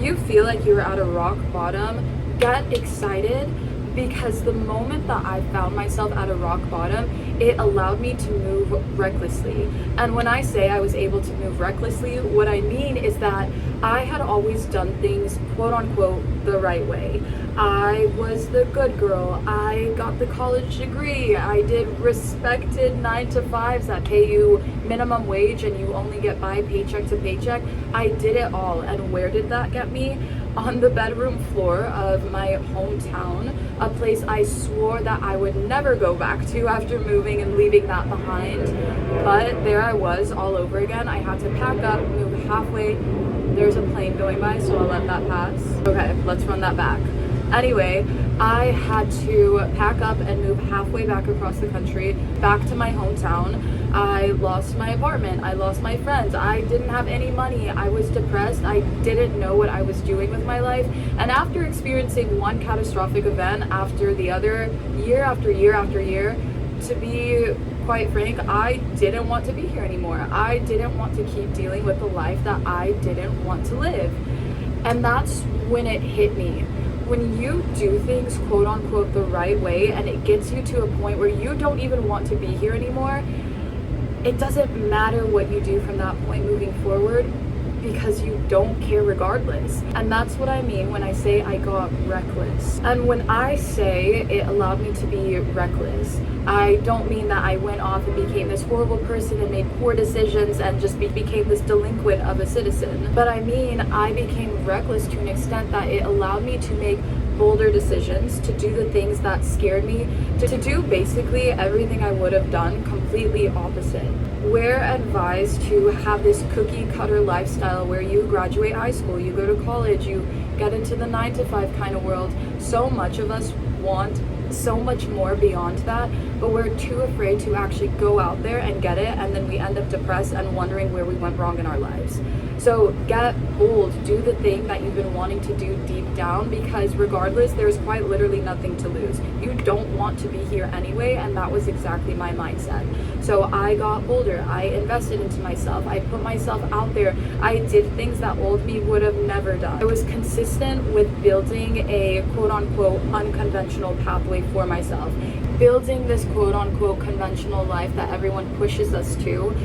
you feel like you're at a rock bottom, get excited, because the moment that I found myself at a rock bottom, it allowed me to move recklessly. And when I say I was able to move recklessly, what I mean is that I had always done things quote unquote the right way. I was the good girl. I got the college degree. I did respected 9 to 5s that pay you minimum wage and you only get by paycheck to paycheck. I did it all. And where did that get me? On the bedroom floor of my hometown, a place I swore that I would never go back to after moving and leaving that behind. But there I was all over again. I had to pack up, move halfway. There's a plane going by, so I'll let that pass. Okay, let's run that back. Anyway, I had to pack up and move halfway back across the country, back to my hometown. I lost my apartment. I lost my friends. I didn't have any money. I was depressed. I didn't know what I was doing with my life. And after experiencing one catastrophic event after the other, year after year after year, to be quite frank, I didn't want to be here anymore. I didn't want to keep dealing with the life that I didn't want to live. And that's when it hit me. When you do things quote unquote the right way and it gets you to a point where you don't even want to be here anymore, it doesn't matter what you do from that point moving forward, because you don't care regardless. And that's what I mean when I say I got reckless. And when I say it allowed me to be reckless, I don't mean that I went off and became this horrible person and made poor decisions and just became this delinquent of a citizen. But I mean I became reckless to an extent that it allowed me to make bolder decisions, to do the things that scared me, to do basically everything I would have done completely opposite. We're advised to have this cookie cutter lifestyle where you graduate high school, you go to college, you get into the 9 to 5 kind of world. So much of us want so much more beyond that, but we're too afraid to actually go out there and get it, and then we end up depressed and wondering where we went wrong in our lives. So get bold, do the thing that you've been wanting to do deep down, because regardless, there's quite literally nothing to lose. You don't want to be here anyway, and that was exactly my mindset. So I got bolder, I invested into myself, I put myself out there, I did things that old me would have never done. I was consistent with building a quote unquote unconventional pathway for myself, building this quote unquote conventional life that everyone pushes us to.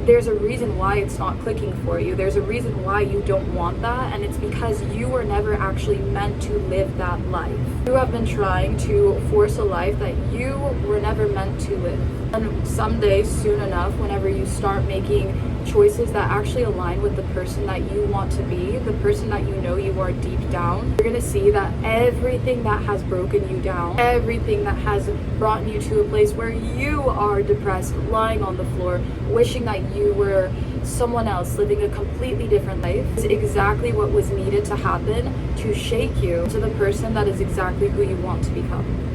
There's a reason why it's not clicking for you. There's a reason why you don't want that, and it's because you were never actually meant to live that life. You have been trying to force a life that you were never meant to live. And someday, soon enough, whenever you start making choices that actually align with the person that you want to be, the person that you know you are deep down, you're gonna see that everything that has broken you down, everything that has brought you to a place where you are depressed, lying on the floor, wishing that you were someone else living a completely different life, is exactly what was needed to happen to shake you to the person that is exactly who you want to become.